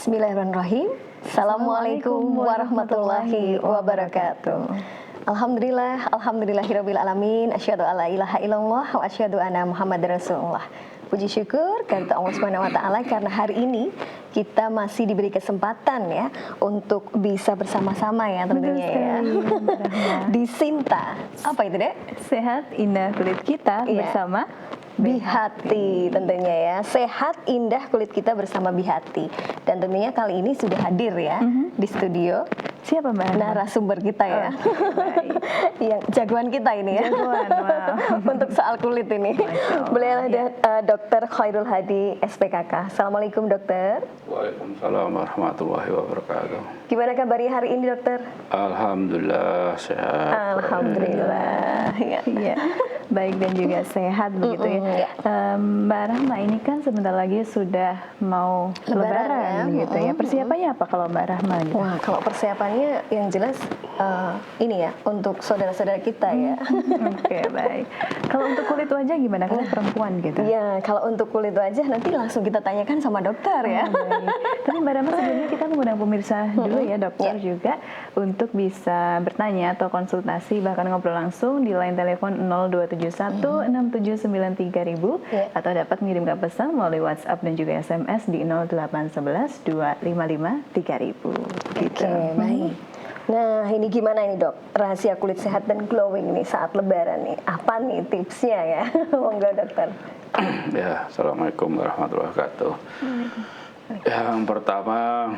Bismillahirrahmanirrahim. Assalamualaikum warahmatullahi wabarakatuh. Alhamdulillahirabbil alamin. Asyhadu alla ilaha illallah wa asyhadu anna Muhammadar Rasulullah. Puji syukur kehadirat Allah Subhanahu wa taala karena hari ini kita masih diberi kesempatan ya untuk bisa bersama-sama ya tentunya ya. Di Sinta. Apa itu, Dek? Sehat indah kulit kita bersama Bihati tentunya ya. Sehat indah kulit kita bersama Bihati. Dan tentunya kali ini sudah hadir ya di studio. Siapa Mbak? Narasumber kita ya. Yang jagoan kita ini ya. Jagoan, wow. Untuk soal kulit ini. Beliau ada Dr. Khairul Hadi SPKK. Assalamualaikum dokter. Waalaikumsalam warahmatullahi wabarakatuh. Gimana kabarnya hari ini dokter? Alhamdulillah sehat. Alhamdulillah. Iya. Baik dan juga sehat begitu ya. Mbak Rahma, ini kan sebentar lagi sudah mau Lebaran ya. gitu ya. Persiapannya apa kalau Mbak Rahma gitu? Wah, kalau persiapannya yang jelas ini ya untuk saudara-saudara kita ya. Oke, baik. Kalau untuk kulit wajah gimana? Karena perempuan gitu. Ya, kalau untuk kulit wajah nanti langsung kita tanyakan sama dokter ya. Baik. Tapi Mbak Rahma sebelumnya kita mengundang pemirsa dulu ya dokter juga untuk bisa bertanya atau konsultasi bahkan ngobrol langsung di line telepon 0271 6793000 atau dapat mengirimkan pesan melalui WhatsApp dan juga SMS di 0811 255 3000. Oke, baik. Nah, ini gimana ini dok? Rahasia kulit sehat dan glowing nih saat lebaran nih. Apa nih tipsnya ya? Monggo dokter. Ya, assalamualaikum warahmatullahi wabarakatuh. Yang pertama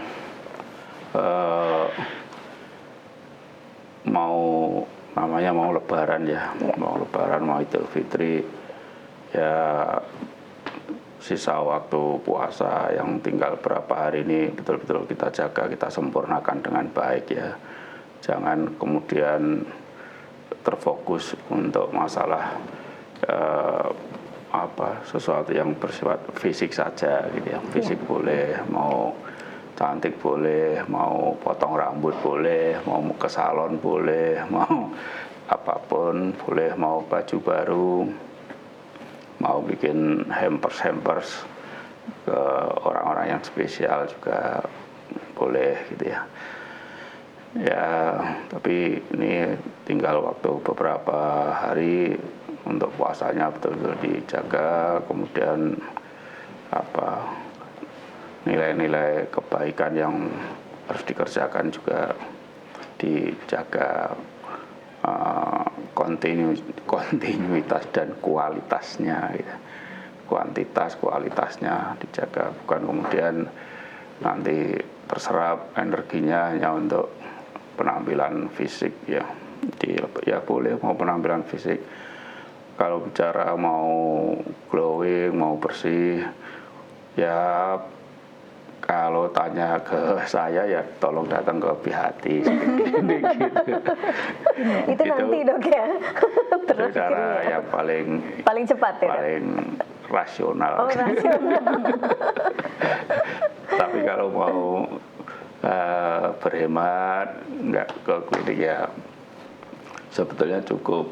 mau lebaran ya. Mau lebaran, mau Idul Fitri. Ya sisa waktu puasa yang tinggal berapa hari ini betul-betul kita jaga, kita sempurnakan dengan baik ya. Jangan kemudian terfokus untuk masalah sesuatu yang bersifat fisik saja gitu ya. Fisik boleh, mau cantik boleh, mau potong rambut boleh, mau ke salon boleh, mau apapun boleh, mau baju baru, mau bikin hampers ke orang-orang yang spesial juga boleh gitu ya. Ya, tapi ini tinggal waktu beberapa hari untuk puasanya betul-betul dijaga, kemudian nilai-nilai kebaikan yang harus dikerjakan juga dijaga, kontinuitas dan kualitasnya gitu. Kuantitas kualitasnya dijaga, bukan kemudian nanti terserap energinya hanya untuk penampilan fisik ya. Ya boleh mau penampilan fisik, kalau bicara mau glowing, mau bersih ya. Kalau tanya ke saya ya tolong datang ke Bihati gitu. Itu nanti dok ya. Itu cara yang paling cepat ya. Paling rasional. Oh, rasional. Tapi kalau mau berhemat nggak ke klinik ya sebetulnya cukup.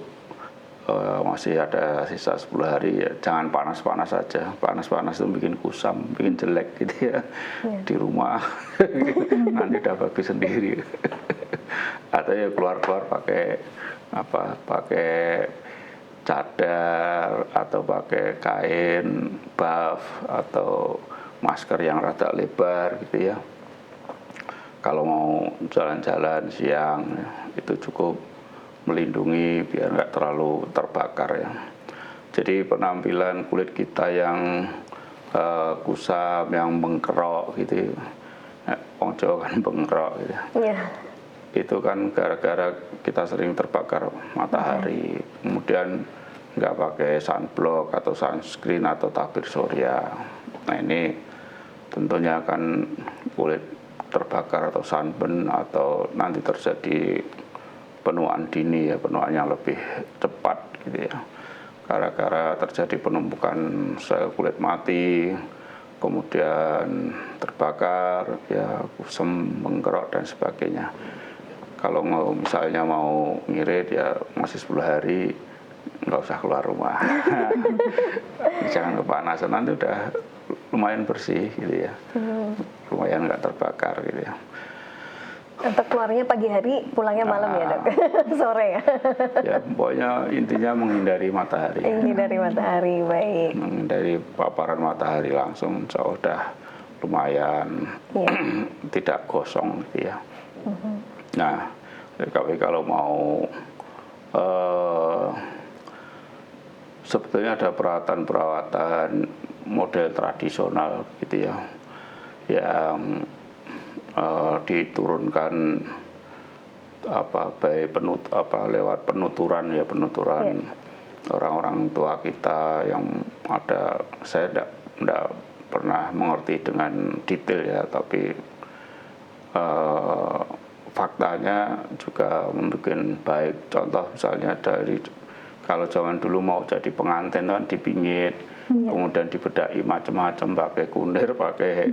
Masih ada sisa 10 hari ya, jangan panas-panas saja. Panas-panas itu bikin kusam, bikin jelek gitu ya. Di rumah nanti udah bagus sendiri. Atau ya keluar-keluar pakai cadar atau pakai kain buff atau masker yang rada lebar gitu ya. Kalau mau jalan-jalan siang itu cukup melindungi biar nggak terlalu terbakar ya. Jadi penampilan kulit kita yang kusam, yang bengkerok gitu, wong Jawa kan bengkerok gitu. Itu kan gara-gara kita sering terbakar matahari, kemudian nggak pakai sunblock atau sunscreen atau tabir surya. Nah ini tentunya kan kulit terbakar atau sunburn atau nanti terjadi penuaan dini ya, penuaan yang lebih cepat gitu ya. Gara-gara terjadi penumpukan sel kulit mati, kemudian terbakar ya, kusam, bengkerok dan sebagainya. Kalau misalnya mau ngirit ya masih 10 hari nggak usah keluar rumah. Jangan kepanasan, nanti udah lumayan bersih gitu ya, lumayan nggak terbakar gitu ya. Untuk keluarnya pagi hari, pulangnya malam ya dok? Sore ya? Ya pokoknya intinya menghindari matahari. Ini dari matahari, baik. Menghindari paparan matahari langsung, udah lumayan tidak gosong gitu ya. Nah, tapi kalau mau sebetulnya ada perawatan-perawatan model tradisional gitu ya, yang diturunkan baik lewat penuturan orang-orang tua kita yang ada. Saya tidak pernah mengerti dengan detail ya, tapi faktanya juga membuat baik. Contoh misalnya dari kalau zaman dulu mau jadi pengantin kan dipingit, kemudian dibedai macam-macam, pakai kunir, pakai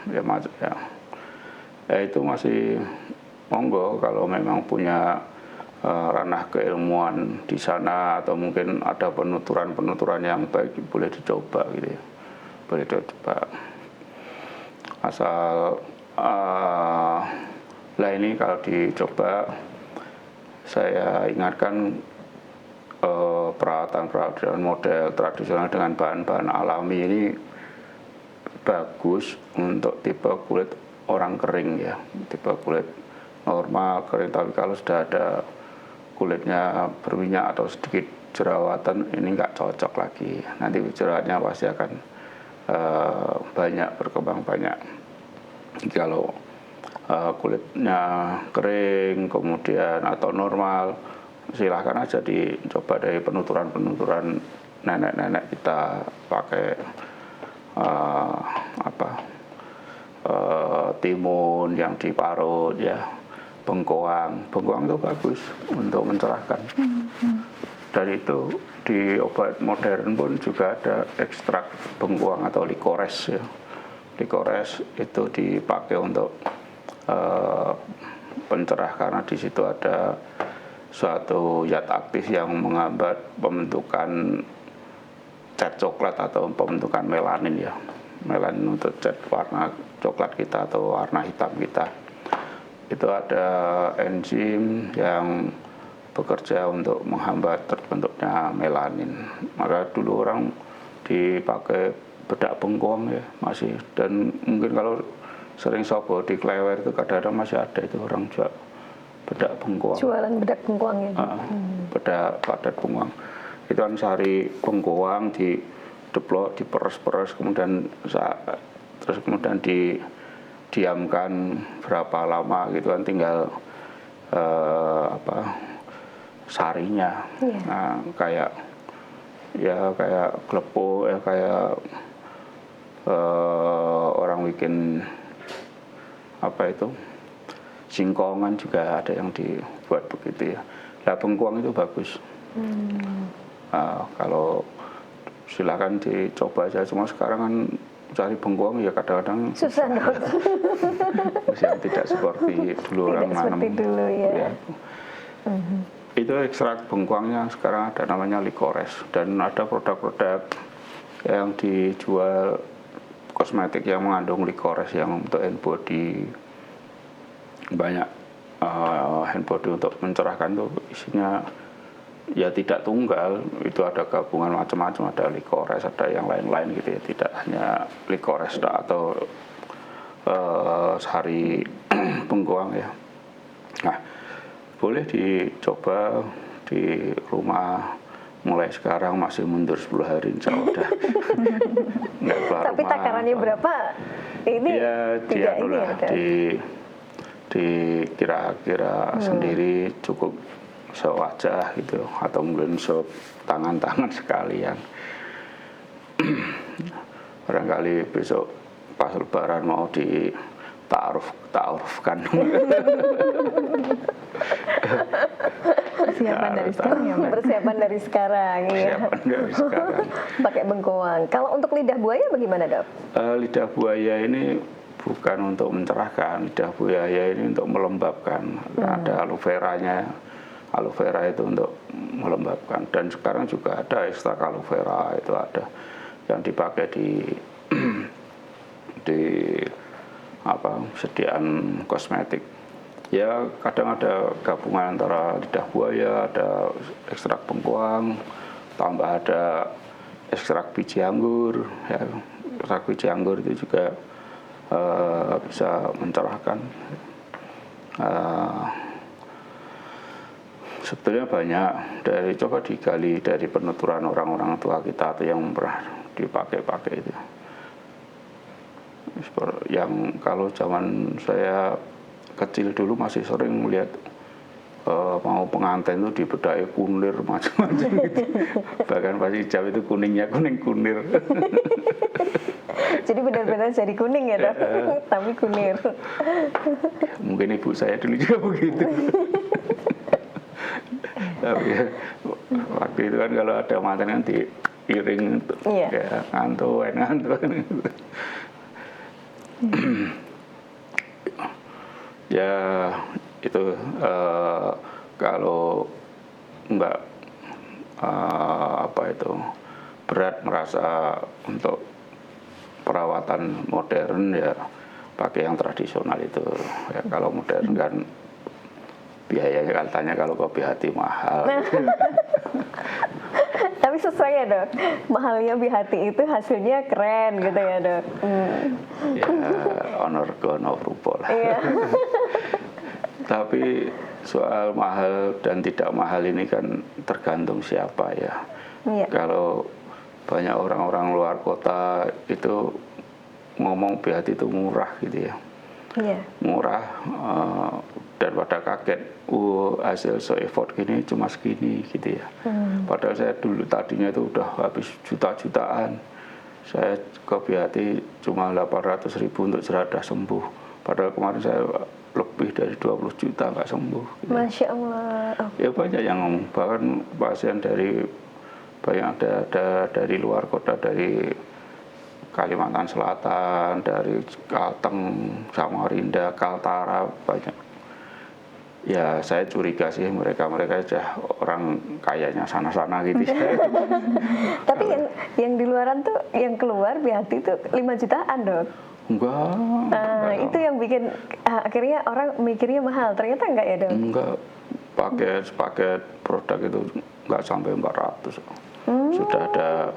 ya macam ya. Itu masih monggo kalau memang punya ranah keilmuan di sana, atau mungkin ada penuturan yang baik, boleh dicoba gitu ya, boleh dicoba. Asal lah ini kalau dicoba, saya ingatkan perawatan model tradisional dengan bahan-bahan alami ini bagus untuk tipe kulit orang kering ya, tipe kulit normal kering. Tapi kalau sudah ada kulitnya berminyak atau sedikit jerawatan, ini nggak cocok lagi. Nanti jerawatnya pasti akan berkembang banyak. Kalau kulitnya kering kemudian atau normal, silahkan aja dicoba dari penuturan nenek-nenek kita, pakai timun yang diparut ya, bengkoang itu bagus untuk mencerahkan. Dan itu di obat modern pun juga ada ekstrak bengkoang atau likores ya. Likores itu dipakai untuk pencerah, karena di situ ada suatu zat aktif yang menghambat pembentukan cat coklat atau pembentukan melanin ya. Melanin untuk cat warna coklat kita atau warna hitam kita. Itu ada enzim yang bekerja untuk menghambat terbentuknya melanin. Maka dulu orang dipakai bedak bengkoang ya masih, dan mungkin kalau sering sobo di Klewer itu kadang-kadang masih ada itu orang jual bedak bengkoang. Jualan bedak bengkoang ya. Bedak padat bengkoang. Itu kan sari bengkoang dideplok, diperes-peres, kemudian didiamkan berapa lama gitu kan, tinggal sarinya. Nah, kayak glepok ya, kayak orang bikin singkongan juga ada yang dibuat begitu ya. Nah, bengkoang itu bagus. Kalau silakan dicoba aja, cuma sekarang kan cari bengkoang ya kadang-kadang susah dong. yang tidak seperti dulu orang nanam. Seperti dulu ya. Itu ekstrak bengkoangnya sekarang ada namanya likores, dan ada produk-produk yang dijual kosmetik yang mengandung likores yang untuk hand body. Banyak hand body untuk mencerahkan tuh isinya ya tidak tunggal, itu ada gabungan macam-macam, ada likores, ada yang lain-lain gitu ya, tidak hanya likores atau sari bengkoang ya. Nah, boleh dicoba di rumah mulai sekarang, masih mundur 10 hari insya Allah. Tapi takarannya berapa? Ini ya tidak ini ya, di kira-kira sendiri cukup sewajah gitu, atau mungkin tangan-tangan sekalian. Barangkali besok pas lebaran mau ta'arufkan. Persiapan dari sekarang ya, persiapan dari sekarang ya. Pakai bengkoang. Kalau untuk lidah buaya bagaimana, Dok? Lidah buaya ini bukan untuk mencerahkan, lidah buaya ini untuk melembabkan. Ada aloe veranya. Aloe vera itu untuk melembabkan, dan sekarang juga ada ekstrak aloe vera itu ada. yang dipakai di sediaan kosmetik. Ya kadang ada gabungan antara lidah buaya, ada ekstrak bengkoang, tambah ada ekstrak biji anggur. Ya, ekstrak biji anggur itu juga bisa mencerahkan. Sebetulnya banyak coba digali dari penuturan orang-orang tua kita atau yang pernah dipakai itu. Yang kalau zaman saya kecil dulu masih sering melihat mau pengantin itu dibedai kunir macam-macam gitu. Bahkan pas hijab itu kuningnya kuning kunir. Jadi benar-benar jadi kuning ya dok, tapi kunir. Mungkin ibu saya dulu juga begitu. Tapi ya, waktu itu kan kalau ada mantan kan diiring ya ngantuan. Ya itu kalau enggak berat merasa untuk perawatan modern ya pakai yang tradisional itu. Ya kalau modern kan biayanya katanya kalau ke BHT mahal. Tapi sesuai ya dok, mahalnya BHT itu hasilnya keren gitu ya dok. Ya honor gono rupo lah. Iya. Tapi soal mahal dan tidak mahal ini kan tergantung siapa ya. Iya. Kalau banyak orang-orang luar kota itu ngomong BHT itu murah gitu ya. Iya. Murah daripada kaget, hasil so-effort gini cuma segini gitu ya. Padahal saya dulu tadinya itu udah habis juta-jutaan. Saya ke BHT cuma 800.000 untuk jeradah sembuh. Padahal kemarin saya lebih dari 20 juta nggak sembuh. Gitu. Masya Allah. Ya banyak yang ngomong, bahkan pasien dari banyak ada dari luar kota, dari Kalimantan Selatan, dari Kalteng, Samarinda, Kaltara banyak. Ya saya curiga sih mereka aja orang kayaknya sana-sana gitu. Tapi yang di luaran tuh yang keluar BHT itu 5 jutaan dok. Enggak. Itu yang bikin akhirnya orang mikirnya mahal. Ternyata enggak ya dok? Enggak. Paket produk itu enggak sampai 400. Sudah ada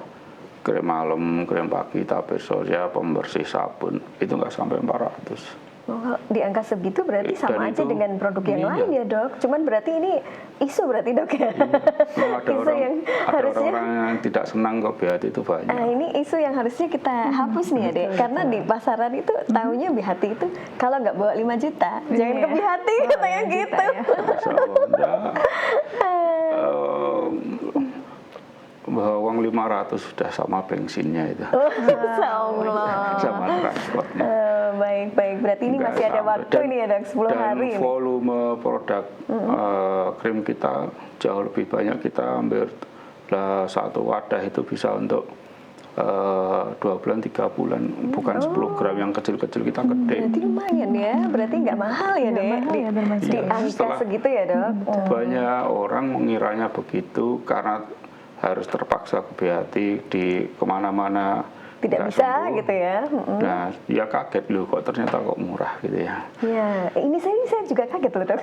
krem malam, krem pagi, tabir surya, pembersih sabun itu enggak sampai 400. Oh, di angka segitu berarti sama Dan aja itu, dengan produk yang iya. lain ya dok. Cuman berarti ini isu berarti dok ya. Ada Isu yang harusnya orang-orang yang tidak senang kok BHT itu banyak. ini isu yang harusnya kita hapus nih ya dek. Karena di pasaran itu tahunya BHT itu kalau nggak bawa 5 juta jangan ke BHT katanya gitu. Masa Allah, bahwa uang 500 sudah sama bensinnya itu. Masya Allah. Sama transportnya. Baik. Berarti ini Nggak masih ada sampai. waktu nih ya dok, 10 hari. Dan volume produk krim kita jauh lebih banyak. Kita hampir satu wadah itu bisa untuk 2 bulan, 3 bulan. Bukan 10 gram yang kecil-kecil, kita gede. Berarti lumayan ya, berarti nggak mahal ya dek. mahal ya, termasuk. Di angka segitu ya dok. Banyak orang mengiranya begitu karena harus terpaksa ke BHT di kemana-mana. Tidak nggak bisa sembuh. gitu ya. Nah, ya kaget loh kok ternyata kok murah gitu ya. Ya, ini saya juga kaget loh dok.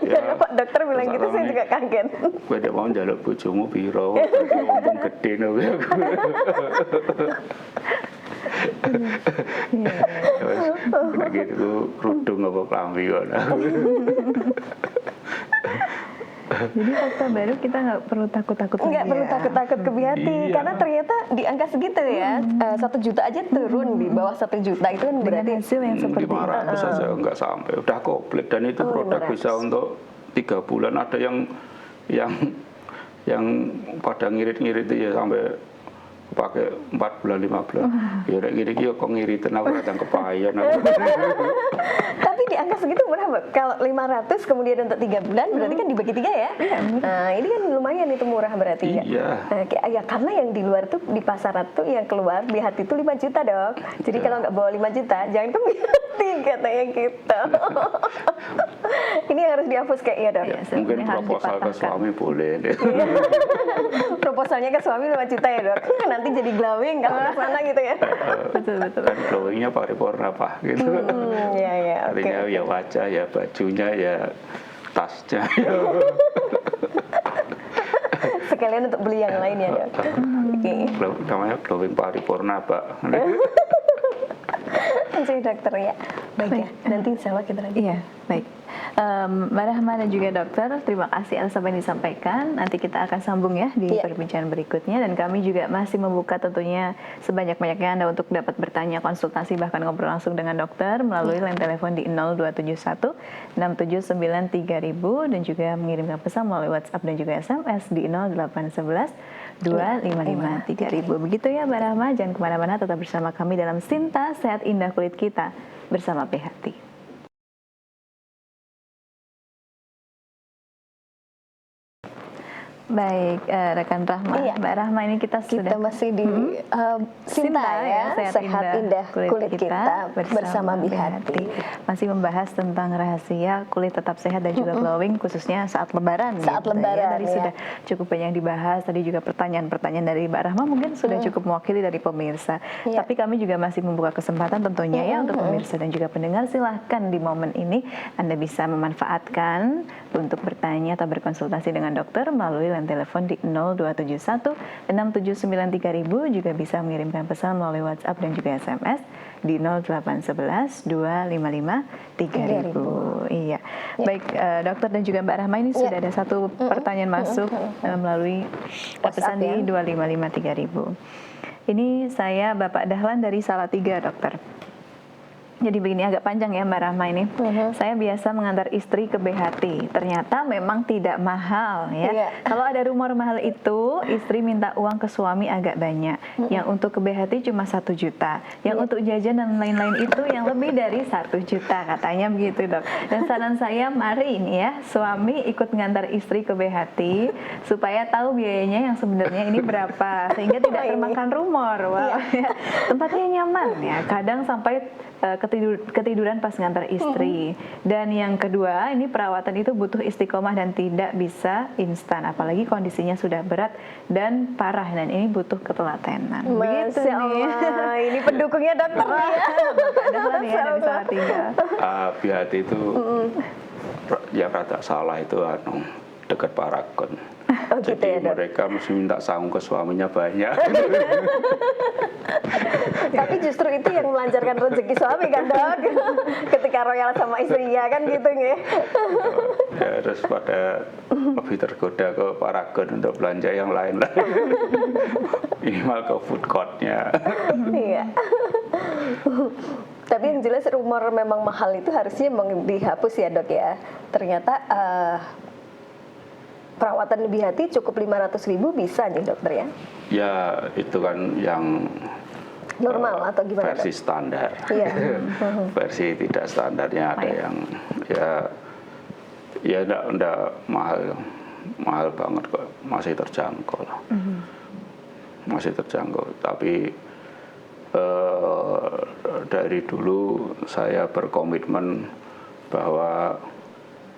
Ya, Karena Pak dokter bilang gitu, saya juga kaget. Gue udah mau njaluk bojomu piro, tapi untung gede no. Udah gitu kerudung apa klambi kok. Jadi fakta baru kita nggak perlu takut-takut lagi. Nggak perlu takut-takut ke BHT Iya. karena ternyata di angka segitu ya, 1 juta aja turun di bawah 1 juta itu kan Dengan berarti hasil yang seperti 500 saja nggak sampai, udah komplit dan itu produk 500. bisa untuk 3 bulan. Ada yang pada ngirit-ngirit ya sampai pakai 4 bulan 5 bulan. Ya udah gini kok ngiritin aku datang kepayan. Tapi di angka segitu murah Mbak. Kalau 500 kemudian untuk 3 bulan berarti kan dibagi 3 ya. Nah, ini kan lumayan itu murah berarti ya. Iya. Ya karena yang di luar tuh di pasaran tuh yang keluar BHT itu 5 juta dok. Jadi kalau nggak bawa 5 juta jangan ke BHT katanya gitu. Ini yang harus dihapus kayaknya dok. Iya, Mungkin sebenarnya harus proposal ke dipatahkan. suami boleh deh. Proposalnya ke suami 5 juta ya dok. Nanti hati jadi glowing kalau ke sana gitu ya. Betul. Kan glowingnya paripurna Pak gitu. Iya, oke. Artinya ya wajah, ya bajunya, ya tasnya. Sekalian untuk beli yang lain ya, Dok. Oke. Namanya glowing paripurna Pak. Masih dokter ya. Baik ya. Nanti insya Allah kita lanjut. Iya, baik. Mbak Rahma dan juga dokter, terima kasih atas apa yang disampaikan. Nanti kita akan sambung ya di Iya. perbincangan berikutnya. Dan kami juga masih membuka tentunya sebanyak-banyaknya Anda untuk dapat bertanya, konsultasi, bahkan ngobrol langsung dengan dokter melalui line telepon di 0271 679 3000 dan juga mengirimkan pesan melalui WhatsApp dan juga SMS di 0811 255 3000. Begitu ya Mbak Rahma, jangan kemana-mana, tetap bersama kami dalam Sinta Sehat Indah Kulit Kita bersama PHT. Baik, rekan Rahma, Iya. Mbak Rahma, ini kita Kita sudah masih di Sinta ya, Sehat Indah Kulit Kita bersama BHT. Masih membahas tentang rahasia kulit tetap sehat dan juga glowing khususnya saat lebaran. Saat gitu lebaran, Tadi ya. sudah cukup banyak yang dibahas, tadi juga pertanyaan-pertanyaan dari Mbak Rahma mungkin sudah cukup mewakili dari pemirsa. Iya. Tapi kami juga masih membuka kesempatan tentunya ya untuk pemirsa dan juga pendengar, silahkan di momen ini Anda bisa memanfaatkan untuk bertanya atau berkonsultasi dengan dokter melalui line telepon di 0271 679 3000, juga bisa mengirimkan pesan melalui WhatsApp dan juga SMS di 0811 255 3000. Iya. Baik, dokter dan juga Mbak Rahma, ini sudah ada satu pertanyaan masuk melalui pesan WhatsApp, di 255 3000. Ini saya Bapak Dahlan dari Salatiga, dokter. Jadi begini, agak panjang ya Mbak Rahma ini. Saya biasa mengantar istri ke BHT. Ternyata memang tidak mahal ya. Iya. Kalau ada rumor mahal itu, istri minta uang ke suami agak banyak. Yang untuk ke BHT cuma 1 juta. Yang untuk jajan dan lain-lain itu yang lebih dari 1 juta katanya begitu, Dok. Dan saran saya, mari ini ya, suami ikut mengantar istri ke BHT supaya tahu biayanya yang sebenarnya ini berapa, sehingga tidak termakan rumor. Wow, ya. Tempatnya nyaman ya. Kadang sampai ketiduran pas ngantar istri. Dan yang kedua, ini perawatan itu butuh istiqomah dan tidak bisa instan, apalagi kondisinya sudah berat dan parah, dan ini butuh ketelatenan. Begitu Masya nih. Allah, ini pendukungnya dokter ya. Adalah nih ya dari Salatiga. BHT itu yang rada salah itu dekat Paragon. Oh, gitu Jadi ya, Dok. mereka mesti minta saung ke suaminya banyak. Tapi justru itu yang melancarkan rezeki suami kan, Dok. Ketika royal sama istrinya kan gitu ya. Ya, terus pada lebih tergoda ke Paragon untuk belanja yang lain lah. Minimal ke food court-nya. Iya. Tapi yang jelas rumor memang mahal itu harusnya memang dihapus ya, Dok ya. Ternyata perawatan lebih hati cukup 500.000 bisa nih dokter ya? Ya itu kan yang Normal atau gimana, versi Dok? standar. Iya. Versi tidak standarnya ada yang ya enggak mahal banget kok, masih terjangkau lah. Masih terjangkau. Tapi dari dulu saya berkomitmen bahwa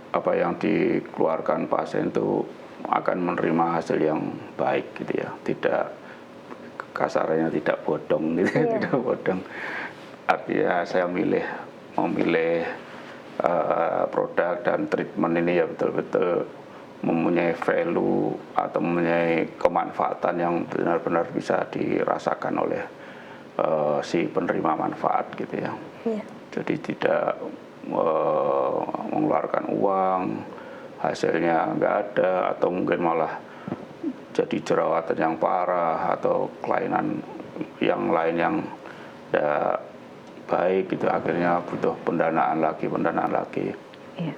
apa yang dikeluarkan pasien itu akan menerima hasil yang baik gitu ya, tidak kasarnya tidak bodong gitu, tidak bodong. Artinya saya memilih produk dan treatment ini ya betul-betul mempunyai value atau mempunyai kemanfaatan yang benar-benar bisa dirasakan oleh si penerima manfaat gitu ya. Iya. Jadi tidak mengeluarkan uang, hasilnya nggak ada, atau mungkin malah jadi jerawatan yang parah atau kelainan yang lain yang tidak baik gitu, akhirnya butuh pendanaan lagi. Iya.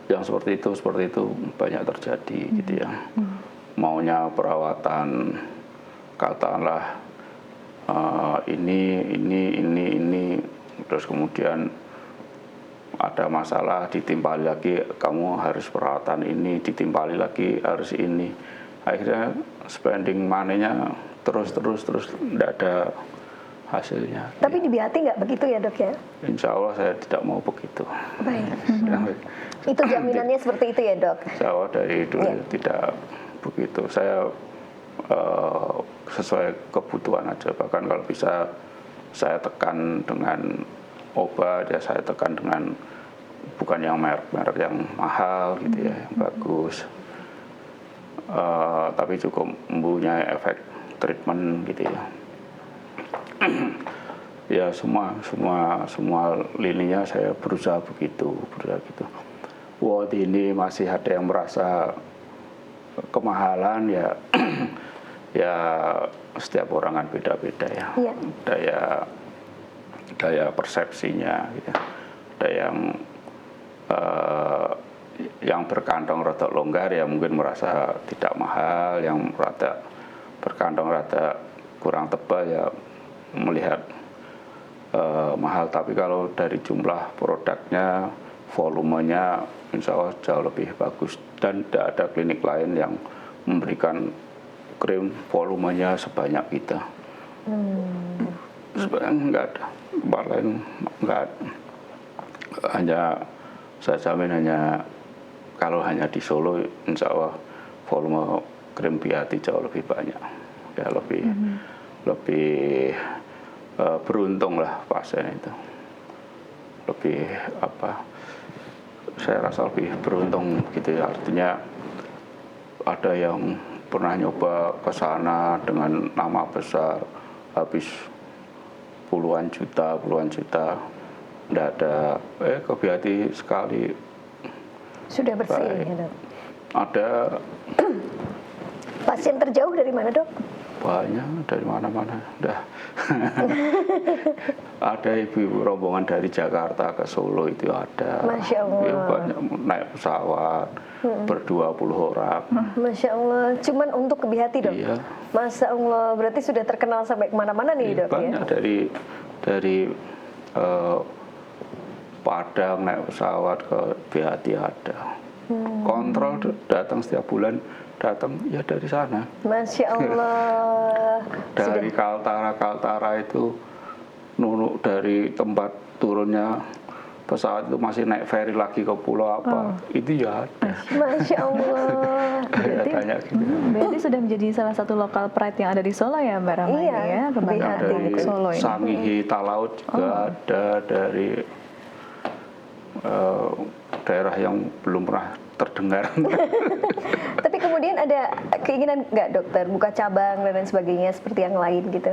Yang seperti itu banyak terjadi gitu ya. Maunya perawatan katakanlah ini terus kemudian ada masalah ditimpali lagi, kamu harus perawatan ini, ditimpali lagi harus ini, akhirnya spending money-nya terus tidak ada hasilnya. Tapi di BHT nggak begitu ya, Dok ya? Insya Allah saya tidak mau begitu. Baik. Itu jaminannya seperti itu ya, Dok? Insya Allah dari dulu tidak begitu. Saya sesuai kebutuhan aja. Bahkan kalau bisa saya tekan dengan obat, ya saya tekan dengan bukan yang merek-merek yang mahal gitu ya, yang bagus. Tapi cukup mempunyai efek treatment gitu ya. Ya semua lininya saya berusaha begitu. Wah, ini masih ada yang merasa kemahalan ya. Ya setiap orang kan beda-beda ya. Iya. Daya persepsinya gitu. Ada yang berkantong rada longgar ya mungkin merasa tidak mahal, yang rada berkantong rada kurang tebal ya melihat mahal. Tapi kalau dari jumlah produknya, volumenya insya Allah jauh lebih bagus, dan tidak ada klinik lain yang memberikan krim volumenya sebanyak kita. Sebenarnya enggak ada, tempat lain enggak ada. Hanya saya jamin kalau hanya di Solo insya Allah volume krim BHT jauh lebih banyak, ya lebih beruntung lah pasien itu, lebih saya rasa lebih beruntung gitu ya. Artinya ada yang pernah nyoba ke sana dengan nama besar habis puluhan juta, nggak ada ke BHT sekali Sudah bersih baik. ya, Dok. Ada Pasien terjauh dari mana, Dok? banyak dari mana-mana dah. Ada ibu rombongan dari Jakarta ke Solo itu ada. Masya Allah. Ya, banyak naik pesawat ber-20 orang. Masya Allah. Cuman untuk ke BHT, Dok? Iya. Masya Allah. Berarti sudah terkenal sampai kemana-mana nih, Dok, Banyak ya? dari Padang naik pesawat ke BHT ada. Kontrol datang setiap bulan, datang ya dari sana. Masya Allah. Dari Kaltara itu nunuk dari tempat turunnya pesawat itu masih naik ferry lagi ke pulau apa, itu ya ada. Masya Allah. Banyak gitu. Berarti sudah menjadi salah satu lokal pride yang ada di Solo ya, Mbak Rahma? Iya, Ya, kebanggaan BHT Dari untuk Solo ini. Sangihi Talaut juga ada, dari daerah yang belum pernah terdengar. Tapi kemudian ada keinginan nggak, dokter, buka cabang dan lain sebagainya seperti yang lain gitu?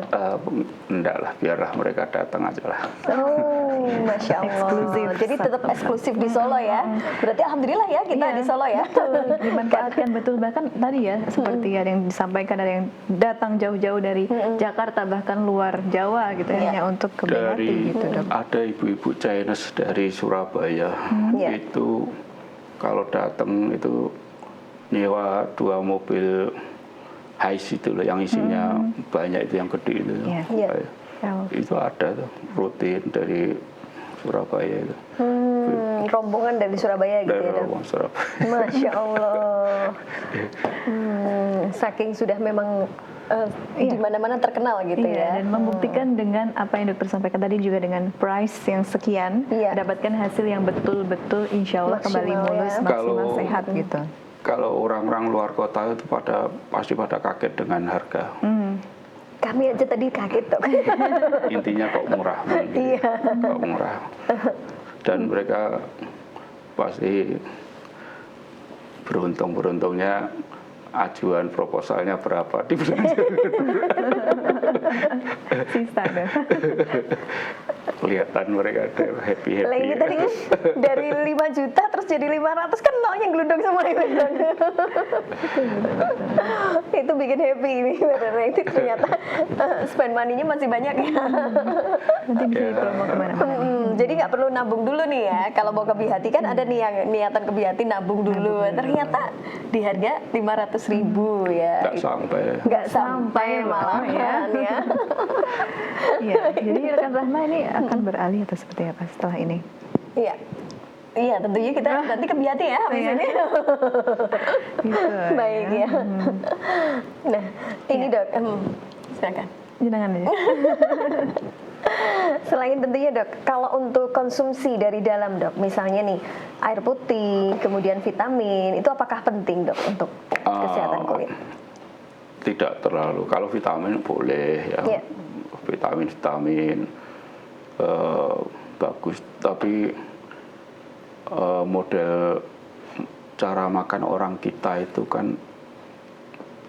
Enggak lah, biarlah mereka datang aja lah. Oh, Masya Allah. Eksklusif. Jadi tetap eksklusif di Solo ya. Berarti alhamdulillah ya kita Iya, di Solo ya. Dimanfaatkan betul, bahkan tadi ya seperti ada yang disampaikan, ada yang datang jauh-jauh dari Jakarta bahkan luar Jawa gitu ya, hanya untuk ke BHT gitu, Dok. Ada ibu-ibu Chinese dari Surabaya itu kalau datang itu nyewa 2 mobil Hiace itu loh, yang isinya banyak, itu yang gede itu. Iya. Iya. Itu ada tuh rutin dari Surabaya itu. Rombongan dari Surabaya gitu Dari ya, Dok? Rombongan Surabaya. Masya Allah. Saking sudah memang di mana-mana terkenal gitu Iya, ya. dan membuktikan dengan apa yang dokter sampaikan tadi, juga dengan price yang sekian, Iya. mendapatkan hasil yang betul-betul insya Allah kembali Maksimal mulus, ya. maksimal Kalau- sehat gitu. Kalau orang-orang luar kota itu pasti pada kaget dengan harga. Kami aja tadi kaget, Dok. Intinya kok murah gitu. Iya. Kok murah. Dan mereka pasti beruntungnya ajuan proposalnya berapa di bulan Sisa deh. kelihatan mereka happy. Lah ini tadi kan dari 5 juta terus jadi 500 kan nolnya gelundung semua itu. Itu bikin happy ini benar. Itu ternyata spend money-nya masih banyak ya. Nanti bisa dipromo kemana-mana. Jadi nggak perlu nabung dulu nih ya. Kalau mau ke BHT kan ada niatan ke BHT nabung dulu. Ternyata di harga 500.000 ya. Nggak sampai. Nggak sampai malah ya. Iya, jadi rekan Rahma ini akan beralih atau seperti apa setelah ini? Iya. Iya, tentunya kita nanti ke BHT ya habis Iya. ini. Gitu, Baik ya. Nah, ini Dok, silakan. Jangan aja. Selain tentunya Dok, kalau untuk konsumsi dari dalam Dok, misalnya nih air putih, kemudian vitamin, itu apakah penting Dok untuk kesehatan kulit? tidak terlalu. Kalau vitamin boleh ya, Iya. vitamin bagus. Tapi model cara makan orang kita itu kan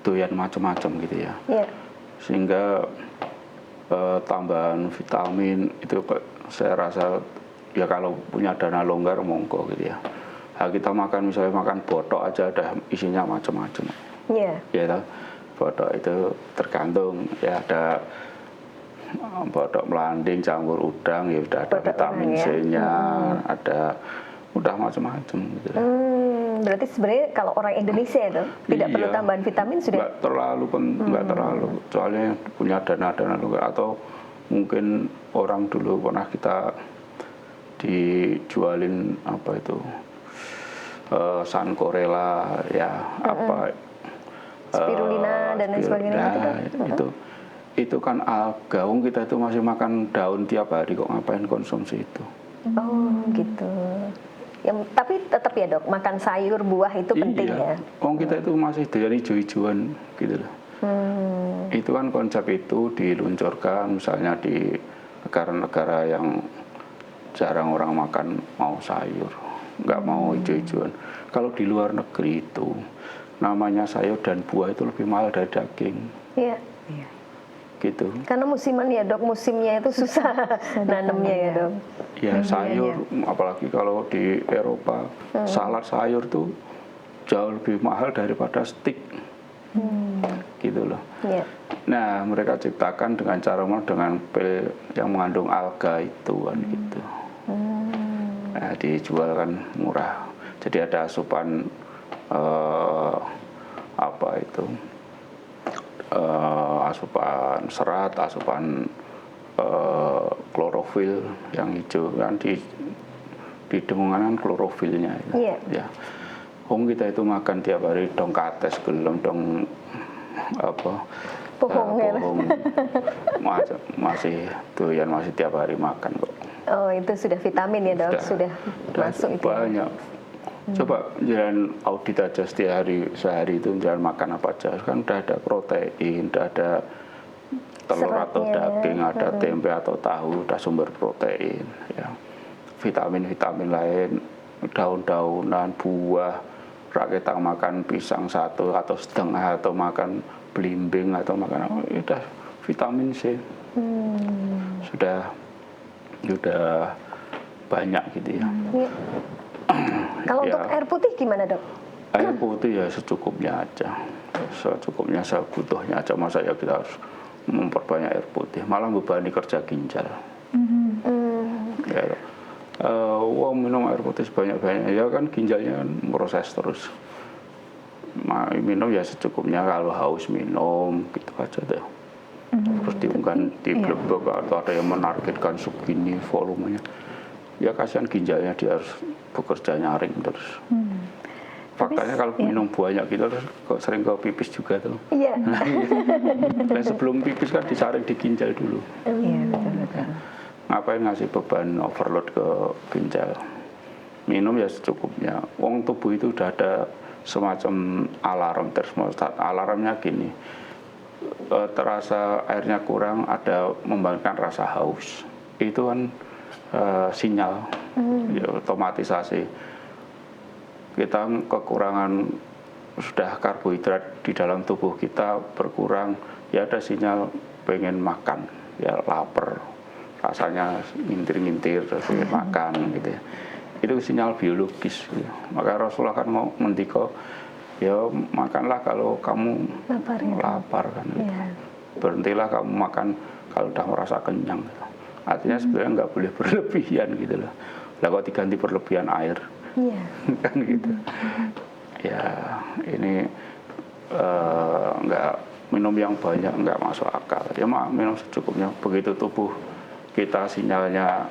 doyan macam-macam gitu ya. Iya. Sehingga tambahan vitamin itu saya rasa ya kalau punya dana longgar monggo gitu ya. Nah, kita makan misalnya makan botok aja ada isinya macam-macam. Iya. Ya toh. Botok itu tergantung ya, ada botok melanding campur udang ya udah ada Botok vitamin udang, ya. C-nya, ada udah macam-macam gitu ya. Berarti sebenarnya kalau orang Indonesia itu tidak perlu Iya. tambahan vitamin sudah. Nggak terlalu nggak terlalu, soalnya punya dana longgar. Atau mungkin orang dulu pernah kita dijualin apa itu Sankorela ya, apa Spirulina dan lain sebagainya gitu, Dok. itu kan alga. Kita itu masih makan daun tiap hari kok, ngapain konsumsi itu. Oh gitu. Tapi tetap ya dok, makan sayur buah itu penting ya. Kita itu masih doyan hijau-hijauan gitu loh. Itu kan konsep itu diluncurkan misalnya di negara-negara yang jarang orang makan mau sayur, nggak mau hijau-hijauan. Kalau di luar negeri itu namanya sayur dan buah itu lebih mahal dari daging. Iya. Gitu. Karena musiman ya dok, musimnya itu susah nanamnya ya dok. Ya sayur, apalagi kalau di Eropa, salad sayur tuh jauh lebih mahal daripada steak. Gitu loh. Iya. Nah, mereka ciptakan dengan cara dengan pil yang mengandung alga itu kan gitu. Nah, dijual kan murah. Jadi ada asupan apa itu? Asupan serat, asupan klorofil yang hijau kan di dengungan klorofilnya itu. Iya. Ya. Kita itu makan tiap hari dong kates gelem dong apa Pohong ya. masih doyan, masih tiap hari makan kok. Oh itu sudah vitamin ya dok, sudah masuk itu. Banyak. Coba jangan audit aja sehari itu jangan makan apa aja, kan udah ada protein, udah ada telur atau Seratnya. daging, ada tempe atau tahu, udah sumber protein ya. Vitamin-vitamin lain, daun-daunan, buah, kita makan pisang satu atau setengah, atau makan belimbing, atau makan udah vitamin C. Sudah banyak gitu ya. Iya. Kalau Ya. untuk air putih gimana dok? Air putih ya secukupnya aja, secukupnya, sebutuhnya aja. Masa ya kita harus memperbanyak air putih, malah membebani kerja ginjal. Ya, minum air putih sebanyak-banyaknya ya kan ginjalnya kan proses terus. Minum ya secukupnya, kalau haus minum gitu aja deh. Terus diungkan di blebek atau ada yang menargetkan segini volumenya. Ya kasihan ginjalnya, dia harus bekerja nyaring terus. Faktanya kalau minum banyak gitu terus sering ke pipis juga tuh. Iya. Dan sebelum pipis kan disaring di ginjal dulu. Iya, betul. Ngapain ngasih beban overload ke ginjal? Minum ya secukupnya. Wong tubuh itu udah ada semacam alarm termostat. Alarmnya gini, terasa airnya kurang, ada membangkitkan rasa haus. Itu kan sinyal, ya, otomatisasi. Kita kekurangan sudah karbohidrat di dalam tubuh kita berkurang, ya ada sinyal pengen makan, ya lapar, rasanya ngintir-ngintir terus pengen makan gitu ya. Itu sinyal biologis gitu. Maka Rasulullah kan mau mendiko, ya makanlah kalau kamu lapar kan gitu. Berhentilah kamu makan kalau udah merasa kenyang gitu. Artinya sebenarnya nggak boleh berlebihan gitu loh. Lah kok diganti berlebihan air, kan gitu. Ya ini nggak minum yang banyak nggak masuk akal. Ya minum secukupnya. Begitu tubuh kita sinyalnya,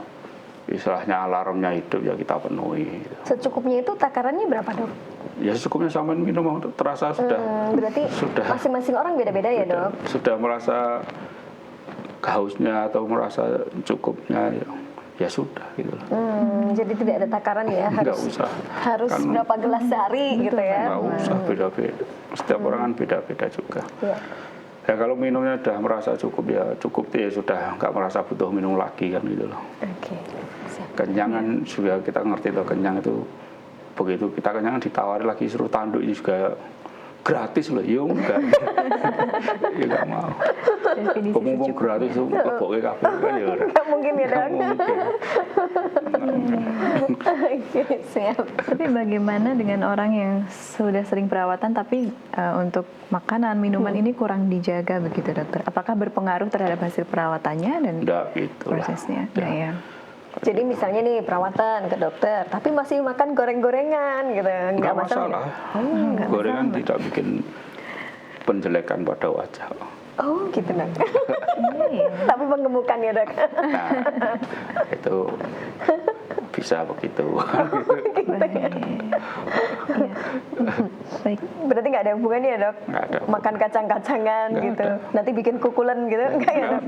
istilahnya alarmnya hidup, ya kita penuhi. Gitu. Secukupnya itu takarannya berapa dok? Ya secukupnya sampai minum terasa sudah. Berarti masing-masing orang beda-beda ya dok? Sudah merasa hausnya atau merasa cukupnya, ya sudah gitu loh. Jadi tidak ada takaran ya, Nggak harus usah. harus Kan- berapa gelas sehari gitu ya. Nggak usah beda-beda. Setiap orang kan beda-beda juga. Iya. Ya kalau minumnya udah merasa cukup ya cukup, ya sudah nggak merasa butuh minum lagi kan gitu loh. Oke. Siap. Kenyang kan juga kita ngerti tuh, kenyang itu begitu kita kenyang ditawari lagi suruh tanduk juga gratis loh, ya enggak. Ya nggak mau. Definisi Ngomong secukupnya. gratis tuh keboke kabeh kan ya ora. Nggak mungkin ya, Nggak Dok. mungkin. Oke, siap. Tapi bagaimana dengan orang yang sudah sering perawatan tapi untuk makanan, minuman ini kurang dijaga begitu dokter? Apakah berpengaruh terhadap hasil perawatannya dan Enggak gitu lah. prosesnya? Nah, ya. Jadi misalnya nih perawatan ke dokter, tapi masih makan goreng-gorengan gitu, Enggak masalah. Gorengan tidak bikin penjelekan pada wajah. Oh gitu, Dok. Iya. Tapi menggemukkan ya, Dok. Nah, itu bisa begitu. Baik. Iya. Baik. Berarti nggak ada hubungannya ya, Dok? Nggak ada. Makan kacang-kacangan Nggak gitu. ada. Nanti bikin kukulan gitu, enggak ya, Dok?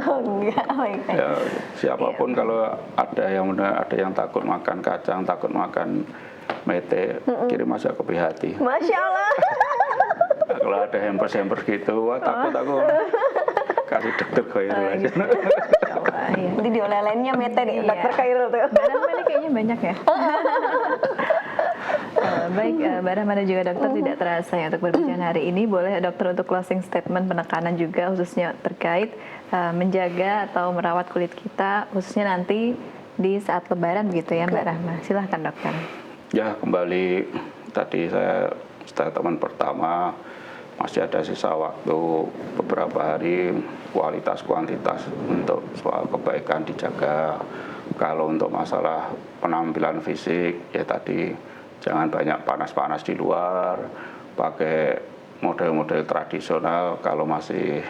Oh, enggak. Oh, iya. Ya, siapapun kalau ada yang takut makan kacang, takut makan mete, kirim aja ke PHT. Masya Allah. Nah, kalau ada hampers gitu, wah takut aku kasih dokter Khairul aja. Wah, iya. Nanti dioleh-olehnya mete nih, Iya. Dokter Khairul tuh. Mbak Rahma ini kayaknya banyak ya. Baik, Mbak Rahma dan juga dokter tidak terasa ya untuk perbincangan hari ini. Boleh dokter untuk closing statement penekanan juga khususnya terkait menjaga atau merawat kulit kita khususnya nanti di saat lebaran gitu ya Mbak Rahma. Silahkan dokter. Ya kembali tadi saya statement pertama, masih ada sisa waktu beberapa hari, kualitas kuantitas untuk soal kebaikan dijaga. Kalau untuk masalah penampilan fisik ya tadi jangan banyak panas-panas di luar, pakai model-model tradisional kalau masih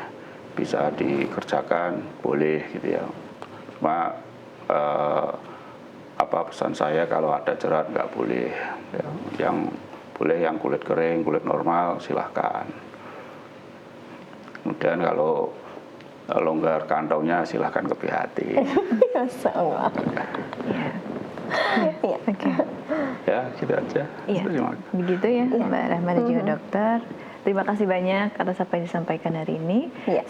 bisa dikerjakan boleh gitu ya. Cuma pesan saya kalau ada jerat nggak boleh ya. Yang boleh yang kulit kering, kulit normal silahkan. Kemudian kalau longgar kantongnya silahkan ke PHT. Masya Allah. Iya. Oke. Ya gitu aja. Iya. Terima kasih. Begitu ya Mbak Rahma dan juga dokter. Terima kasih banyak atas apa yang disampaikan hari ini. Iya.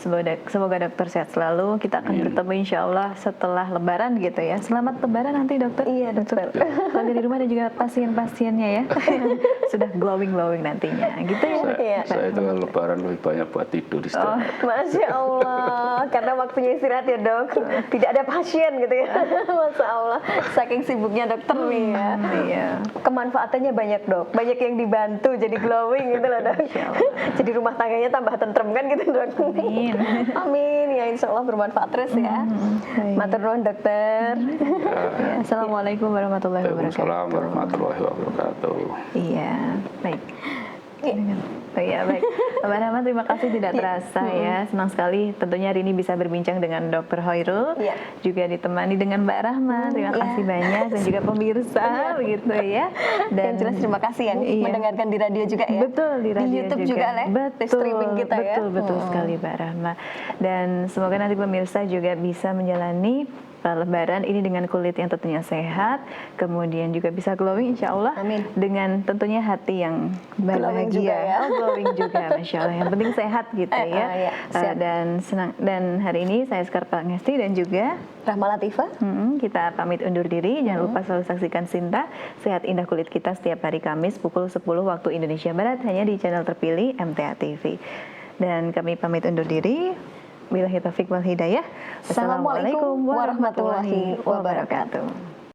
Semoga dokter sehat selalu. Kita akan bertemu insya Allah setelah Lebaran gitu ya. Selamat Lebaran nanti dokter. Iya, dokter. Keluarga di rumah dan juga pasien-pasiennya ya. Sudah glowing nantinya. Gitu ya. Iya. Saya itu lebaran lebih banyak buat tidur istirahat. Masya Allah, karena waktunya istirahat ya, Dok. Tidak ada pasien gitu ya. Masya Allah, saking sibuknya dokter nih ya. Iya. Kemanfaatannya banyak, Dok. Banyak yang dibantu jadi glowing gitu loh, Dok. Jadi rumah tangganya tambah tentrem kan gitu, Dok. Amin. Amin ya, insya Allah bermanfaat terus ya. baik. Matur nuwun, dokter. Ya, Assalamualaikum warahmatullahi wabarakatuh. Waalaikumsalam warahmatullahi wabarakatuh. Iya, baik. Iya, baik. Mbak Rahma, terima kasih tidak terasa ya. Senang sekali tentunya hari ini bisa berbincang dengan Dr. Khairul. Iya. Juga ditemani dengan Mbak Rahma. Terima kasih banyak dan juga pemirsa begitu ya. Dan jelas terima kasih yang Iya. mendengarkan di radio juga ya. Betul, di radio YouTube juga lah, di streaming kita ya. Betul sekali Mbak Rahma. Dan semoga nanti pemirsa juga bisa menjalani Lebaran ini dengan kulit yang tentunya sehat, kemudian juga bisa glowing insya Allah. Amin. Dengan tentunya hati yang Glowing bahagia. juga ya. Oh, glowing juga, Masya Allah. Yang penting sehat gitu ya. iya, siap. Dan senang. Dan hari ini saya Skarpa Ngesti dan juga Rahma Latifah. kita pamit undur diri. Jangan lupa selalu saksikan Sinta, Sehat Indah Kulit Kita setiap hari Kamis pukul 10 waktu Indonesia Barat hanya di channel terpilih MTA TV. Dan kami pamit undur diri. Billahi taufiq wal hidayah. Assalamualaikum warahmatullahi wabarakatuh.